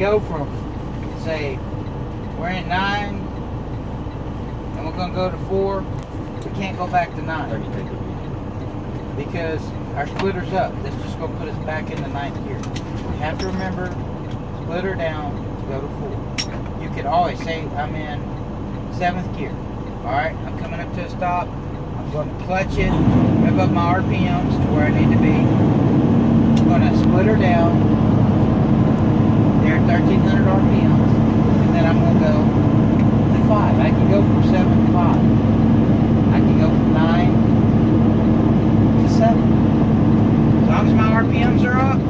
go from, say, we're in 9, and we're gonna go to 4. We can't go back to 9 because our splitter's up. That's just gonna put us back in the 9th gear. We have to remember, splitter down to go to 4. You could always say I'm in 7th gear. All right, I'm coming up to a stop. I'm going to clutch it, rev up my RPMs to where I need to be. I'm going to splitter down. They're at 1,300 RPMs, and then I'm going to go to 5. I can go from 7 to 5. I can go from 9 to 7. As long as my RPMs are up,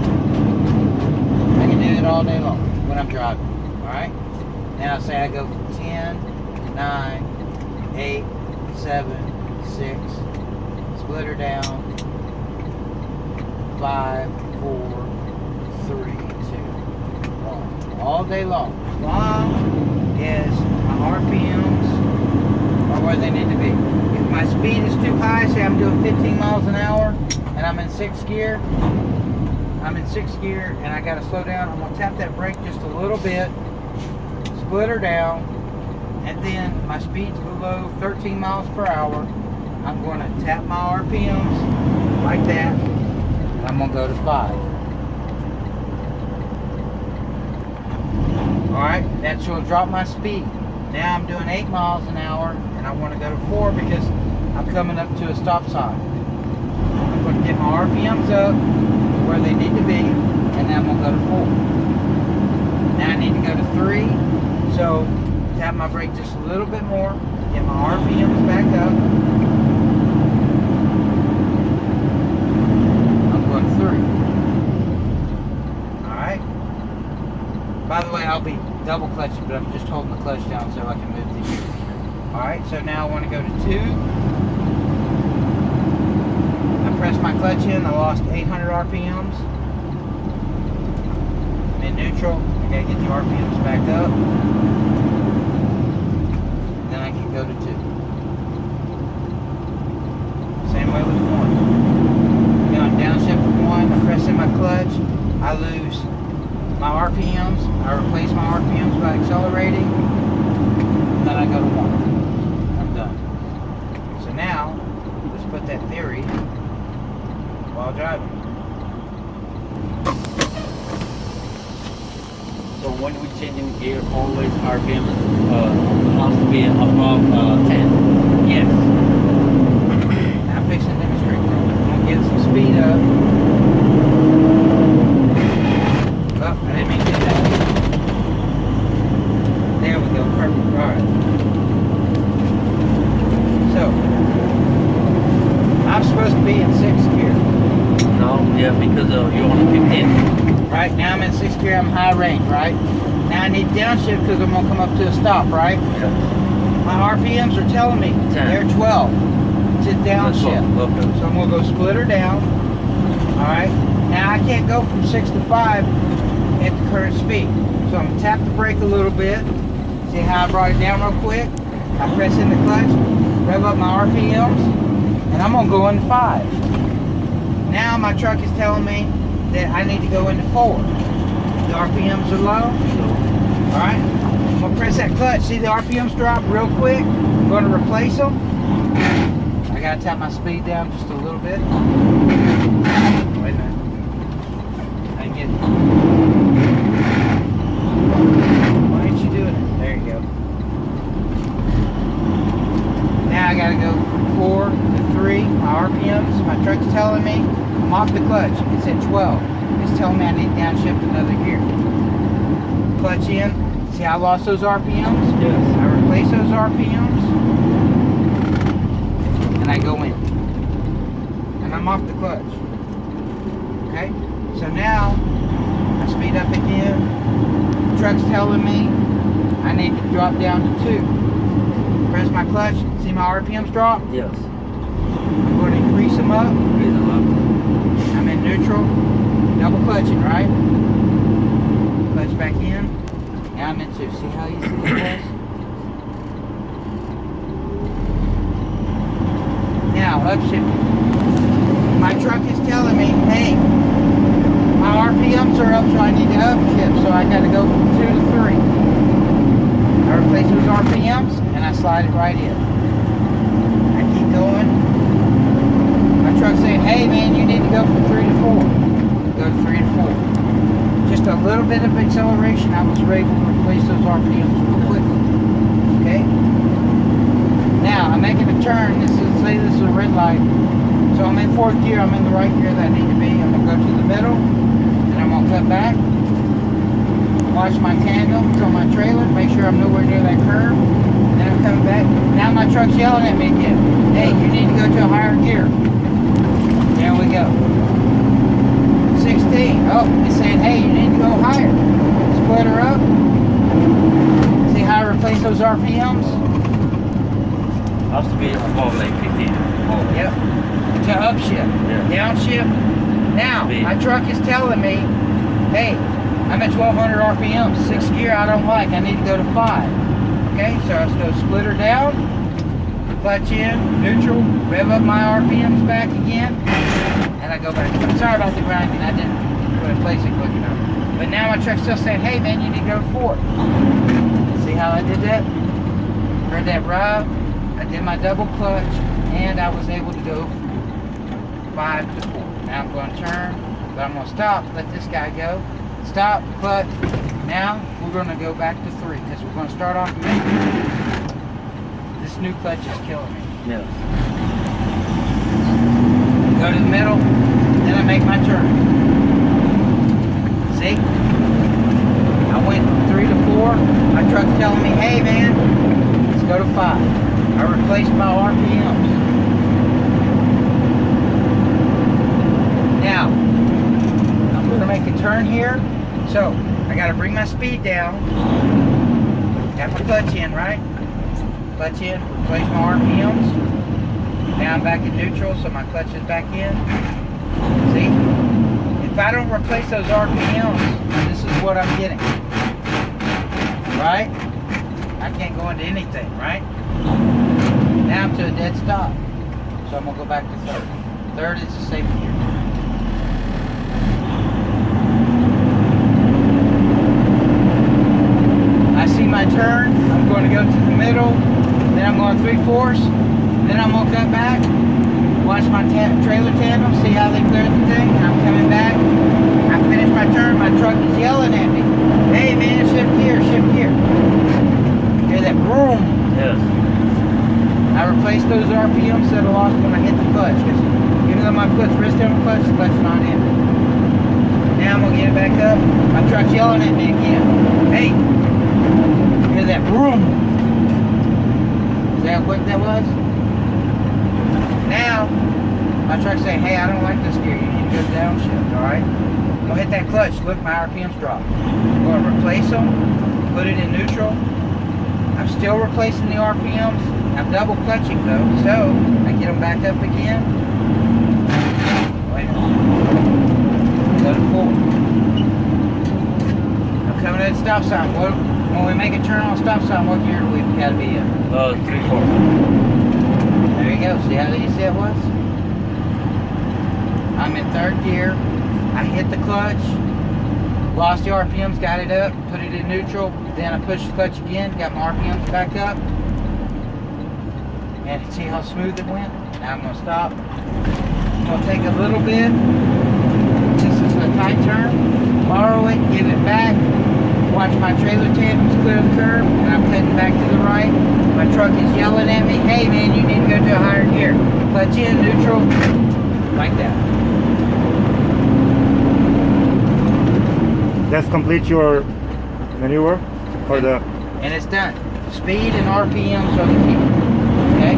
I can do it all day long when I'm driving. All right. Now say I go from 10, 9, 8, 7, 6, splitter down, 5, 4, 3, 2, 1. All day long. As long as my RPMs are where they need to be. If my speed is too high, say I'm doing 15 miles an hour and I'm in 6th gear, and I gotta slow down, I'm gonna tap that brake just a little bit, splitter down, and then my speed's below 13 miles per hour. I'm going to tap my RPMs like that. And I'm going to go to 5. Alright, that's going to drop my speed. Now I'm doing 8 miles an hour and I want to go to 4 because I'm coming up to a stop sign. I'm going to get my RPMs up to where they need to be, and then I'm going to go to 4. Now I need to go to 3. So tap my brake just a little bit more, get my RPMs back up. I'm going 3. Alright. By the way, I'll be double clutching, but I'm just holding the clutch down so I can move the gear. Alright, so now I want to go to 2. I pressed my clutch in, I lost 800 RPMs. I'm in neutral, I gotta get the RPMs back up. Go to 2. Same way with 1. Go on downshift with 1, I press in my clutch, I lose my RPMs, I replace my RPMs by accelerating, and then I go to 1. I'm done. So now, let's put that theory while driving. So when we changing gear, always RPM must be above 10. Yes. I'm fixing to demonstrate that. I'm going to get some speed up. Oh, I didn't mean to do that. There we go. Perfect. Alright. So, I'm supposed to be in 6th gear. No, yeah, because you're on 15. Right, now I'm in 6th gear, I'm high range, right? Now I need downshift because I'm going to come up to a stop, right? Yeah. My RPMs are telling me 10. They're 12 to downshift. Okay. So I'm going to go splitter down. Alright, now I can't go from 6 to 5 at the current speed. So I'm going to tap the brake a little bit. See how I brought it down real quick? I press in the clutch, rev up my RPMs, and I'm going to go into 5. Now my truck is telling me that I need to go into 4. The RPMs are low. Alright, I'm going to press that clutch. See the RPMs drop real quick? I'm going to replace them. I got to tap my speed down just a little bit. Wait a minute. I can get it. Why aren't you doing it? There you go. Now I got to go from 4 to 3. My RPMs, my truck's telling me I'm off the clutch. It's at 12. It's telling me I need to downshift another gear. Clutch in. See how I lost those RPMs? Yes. I replace those RPMs. And I go in. And I'm off the clutch. Okay? So now, I speed up again. The truck's telling me I need to drop down to 2. Press my clutch. See my RPMs drop? Yes. I'm going to increase them up. Increase them up. I'm in neutral. Double clutching, right? Clutch back in. Now I'm in 2. See how easy it was? Now, upshifting. My truck is telling me, hey, my my RPMs are up, so I need to upshift. So I got to go from 2 to 3. I replace those RPMs and I slide it right in. I keep going. My truck's saying, hey man, you need to go from 3 to 4. Go to 3 to 4. Just a little bit of acceleration, I was able to replace those RPMs real quickly. Okay? Now, I'm making a turn. Say this is a red light. So I'm in 4th gear. I'm in the right gear that I need to be. I'm going to go to the middle. And I'm going to cut back. Watch my tandems on my trailer. Make sure I'm nowhere near that curve. Then I'm coming back. Now my truck's yelling at me again. Hey, you need to go to a higher gear. There we go. 16. Oh, it's saying, hey, you need to go higher. Split her up. See how I replace those RPMs? Has to be above like 15. Above. Yep. To upshift. Yeah. Downshift. Now, my truck is telling me, hey, I'm at 1200 RPM. 6th gear I don't like. I need to go to 5. Okay, so I go splitter down, clutch in, neutral, rev up my RPMs back again, and I go back. I'm sorry about the grinding. I didn't replace it quick enough. But now my truck's still saying, hey man, you need to go to 4. See how I did that? Heard that rev. I did my double clutch, and I was able to go 5 to 4. Now I'm going to turn, but I'm going to stop, let this guy go. Stop, clutch. Now we're going to go back to 3, because we're going to start off manual. This new clutch is killing me. Yes. Go to the middle, then I make my turn. See? I went from 3 to 4. My truck's telling me, hey man, let's go to 5. I replaced my RPMs. Now, I'm going to make a turn here. So, I got to bring my speed down. Got my clutch in, right? Clutch in, replace my RPMs. Now I'm back in neutral, so my clutch is back in. See? If I don't replace those RPMs, this is what I'm getting. Right? I can't go into anything, right? Now I'm to a dead stop. So I'm going to go back to 3rd. 3rd is the safe gear. I see my turn. I'm going to go to the middle. Then I'm going 3/4. Then I'm going to cut back. Watch my trailer tandem. See how they clear the thing. I'm coming back. I finish my turn. My truck is yelling at me. Hey man, shift gear, shift gear. Hear that boom? Yes. I replaced those RPMs that I lost when I hit the clutch. Because even though my foot's resting on the clutch not in. Now I'm going to get it back up. My truck's yelling at me again. Hey! Hear that boom? See how quick that was? Now, my truck's saying, hey, I don't like this gear. You need to go downshift, alright? I'm going to hit that clutch. Look, my RPMs drop. I'm going to replace them. Put it in neutral. I'm still replacing the RPMs. I'm double clutching though, so I get them back up again. Wait a minute. Go to 4. I'm coming at the stop sign. When we make a turn on a stop sign, what gear do we got to be in? 3/4. There you go. See how easy that was? I'm in 3rd gear. I hit the clutch. Lost the RPMs, got it up, put it in neutral. Then I pushed the clutch again, got my RPMs back up. And see how smooth it went? Now I'm going to stop. I'm going to take a little bit. This is a tight turn. Borrow it, give it back. Watch my trailer tandems clear the curve. And I'm cutting back to the right. My truck is yelling at me, hey man, you need to go to a higher gear. Clutch in, neutral, like that. That's complete your maneuver for the... And it's done. Speed and RPMs are the key. Okay?